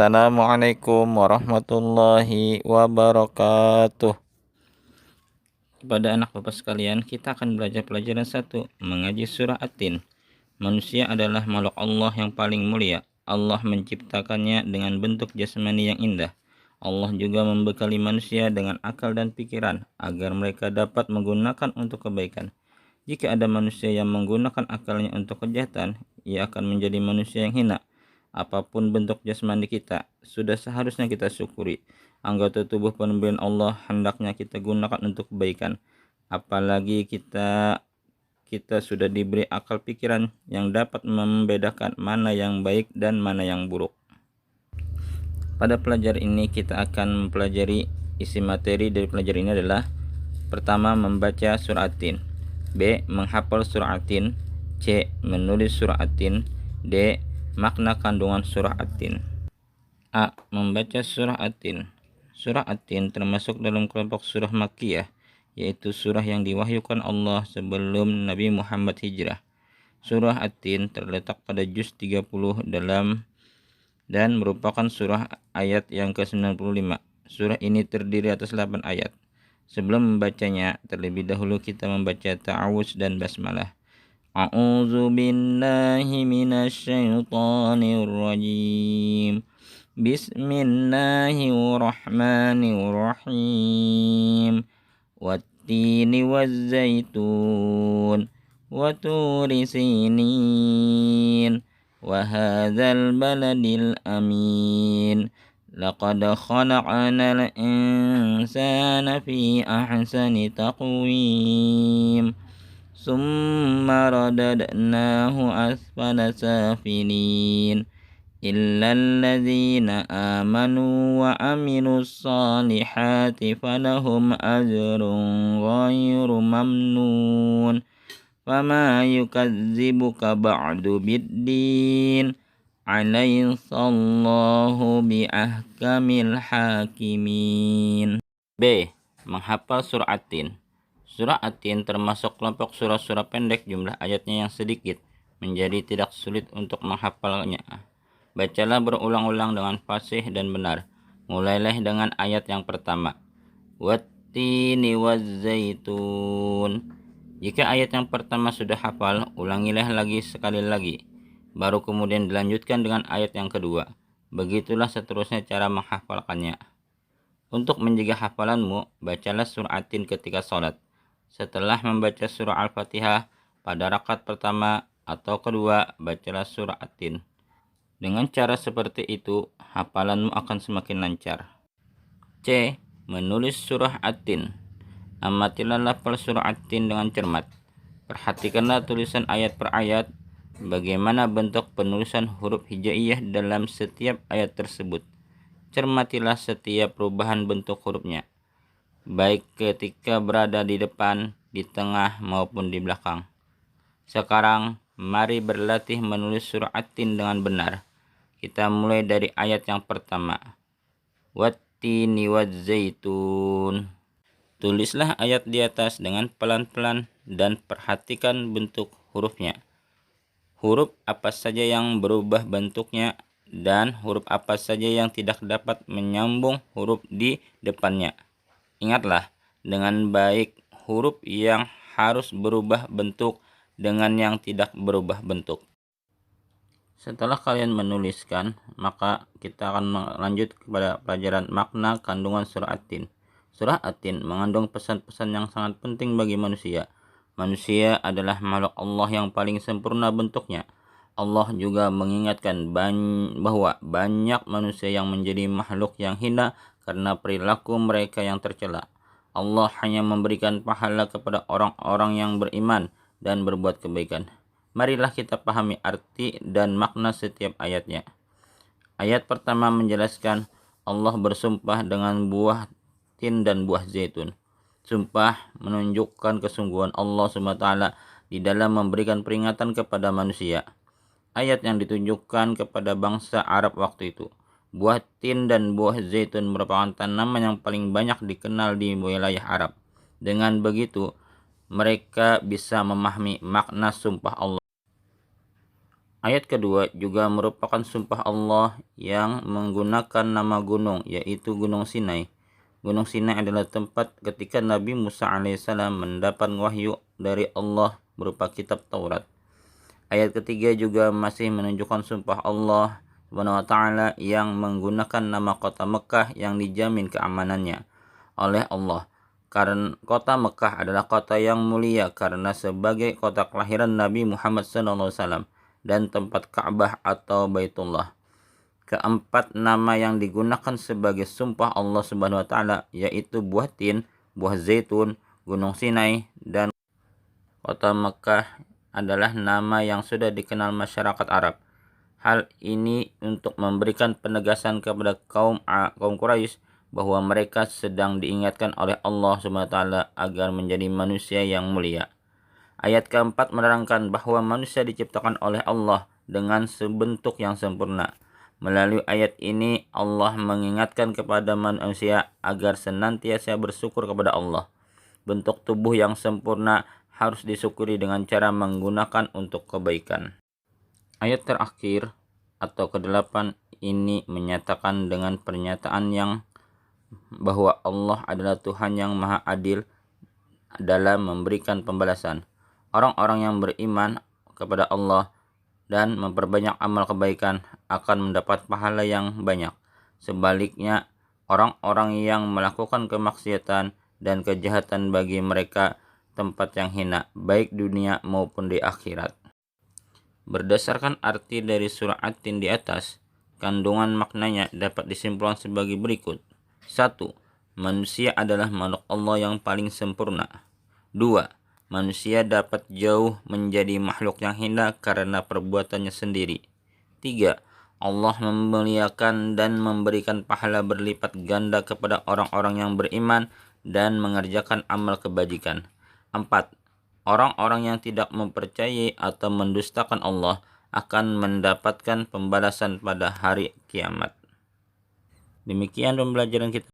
Assalamualaikum warahmatullahi wabarakatuh. Kepada anak bapak sekalian, kita akan belajar pelajaran 1, mengaji surah At-Tin. Manusia adalah makhluk Allah yang paling mulia. Allah menciptakannya dengan bentuk jasmani yang indah. Allah juga membekali manusia dengan akal dan pikiran agar mereka dapat menggunakan untuk kebaikan. Jika ada manusia yang menggunakan akalnya untuk kejahatan, ia akan menjadi manusia yang hina. Apapun bentuk jasmani kita, sudah seharusnya kita syukuri. Anggota tubuh pemberian Allah hendaknya kita gunakan untuk kebaikan. Apalagi kita sudah diberi akal pikiran yang dapat membedakan mana yang baik dan mana yang buruk. Pada pelajaran ini kita akan mempelajari isi materi dari pelajaran ini adalah: pertama, membaca surah At-Tin. B. Menghafal surah At-Tin. C. Menulis surah At-Tin. D. Makna kandungan surah At-Tin. A. Membaca surah At-Tin. Surah At-Tin termasuk dalam kelompok surah Makkiyah, yaitu surah yang diwahyukan Allah sebelum Nabi Muhammad hijrah. Surah At-Tin terletak pada juz 30 dan merupakan surah ayat yang ke-95. Surah ini terdiri atas 8 ayat. Sebelum membacanya, terlebih dahulu kita membaca ta'awuz dan basmalah. A'udzu billahi minasyaitonir rajim. Bismillahirrahmanirrahim. Wattini wazzaitun wa turi sinin wa hadzal baladil amin. Laqad khalaqnal insana fi ahsani taqwim. Summa radadnahu asfala safilin. Illal ladzina amanu wa amilus solihati falahum ajrun ghairu mamnun. Fama yukadzibuka ba'du biddin. Alaihissallahu biahkamil hakimin. B. Menghafal surah At-Tin. Surah At-Tin termasuk kelompok surah-surah pendek, jumlah ayatnya yang sedikit, menjadi tidak sulit untuk menghafalnya. Bacalah berulang-ulang dengan fasih dan benar. Mulailah dengan ayat yang pertama. Wattini wazzaitun. Jika ayat yang pertama sudah hafal, ulangilah lagi sekali lagi. Baru kemudian dilanjutkan dengan ayat yang kedua. Begitulah seterusnya cara menghafalkannya. Untuk menjaga hafalanmu, bacalah surah At-Tin ketika sholat. Setelah membaca surah Al-Fatihah pada rakaat pertama atau kedua, bacalah surah At-Tin. Dengan cara seperti itu, hafalanmu akan semakin lancar. C. Menulis surah At-Tin. Amatilah lafal surah At-Tin dengan cermat. Perhatikanlah tulisan ayat per ayat, bagaimana bentuk penulisan huruf hijaiyah dalam setiap ayat tersebut. Cermatilah setiap perubahan bentuk hurufnya, baik ketika berada di depan, di tengah, maupun di belakang. Sekarang, mari berlatih menulis surah At-Tin dengan benar. Kita mulai dari ayat yang pertama. Wattini wazzaitun. Tulislah ayat di atas dengan pelan-pelan dan perhatikan bentuk hurufnya. Huruf apa saja yang berubah bentuknya dan huruf apa saja yang tidak dapat menyambung huruf di depannya. Ingatlah dengan baik huruf yang harus berubah bentuk dengan yang tidak berubah bentuk. Setelah kalian menuliskan, maka kita akan lanjut kepada pelajaran makna kandungan surah At-Tin. Surah At-Tin mengandung pesan-pesan yang sangat penting bagi manusia. Manusia adalah makhluk Allah yang paling sempurna bentuknya. Allah juga mengingatkan bahwa banyak manusia yang menjadi makhluk yang hina karena perilaku mereka yang tercela. Allah hanya memberikan pahala kepada orang-orang yang beriman dan berbuat kebaikan. Marilah kita pahami arti dan makna setiap ayatnya. Ayat pertama menjelaskan Allah bersumpah dengan buah tin dan buah zaitun. Sumpah menunjukkan kesungguhan Allah SWT di dalam memberikan peringatan kepada manusia. Ayat yang ditunjukkan kepada bangsa Arab waktu itu. Buah tin dan buah zaitun merupakan tanaman yang paling banyak dikenal di wilayah Arab. Dengan begitu, mereka bisa memahami makna sumpah Allah. Ayat kedua juga merupakan sumpah Allah yang menggunakan nama gunung, yaitu Gunung Sinai. Gunung Sinai adalah tempat ketika Nabi Musa alaihissalam mendapat wahyu dari Allah berupa kitab Taurat. Ayat ketiga juga masih menunjukkan sumpah Allah Subhanahu wa taala yang menggunakan nama kota Mekah yang dijamin keamanannya oleh Allah. Karena kota Mekah adalah kota yang mulia karena sebagai kota kelahiran Nabi Muhammad SAW dan tempat Ka'bah atau Baitullah. Keempat nama yang digunakan sebagai sumpah Allah Subhanahu wa taala yaitu buah tin, buah zaitun, Gunung Sinai, dan kota Mekah adalah nama yang sudah dikenal masyarakat Arab. Hal ini untuk memberikan penegasan kepada kaum Quraisy bahwa mereka sedang diingatkan oleh Allah Subhanahu wa taala agar menjadi manusia yang mulia. Ayat keempat menerangkan bahwa manusia diciptakan oleh Allah dengan sebentuk yang sempurna. Melalui ayat ini, Allah mengingatkan kepada manusia agar senantiasa bersyukur kepada Allah. Bentuk tubuh yang sempurna harus disyukuri dengan cara menggunakan untuk kebaikan. Ayat terakhir atau ke-8 ini menyatakan dengan pernyataan yang bahwa Allah adalah Tuhan yang Maha Adil dalam memberikan pembalasan. Orang-orang yang beriman kepada Allah dan memperbanyak amal kebaikan akan mendapat pahala yang banyak. Sebaliknya, orang-orang yang melakukan kemaksiatan dan kejahatan bagi mereka tempat yang hina, baik dunia maupun di akhirat. Berdasarkan arti dari surah At-Tin di atas, kandungan maknanya dapat disimpulkan sebagai berikut. 1. Manusia adalah makhluk Allah yang paling sempurna. 2. Manusia dapat jauh menjadi makhluk yang hina karena perbuatannya sendiri. 3. Allah memuliakan dan memberikan pahala berlipat ganda kepada orang-orang yang beriman dan mengerjakan amal kebajikan. 4. Orang-orang yang tidak mempercayai atau mendustakan Allah akan mendapatkan pembalasan pada hari kiamat. Demikian pembelajaran kita.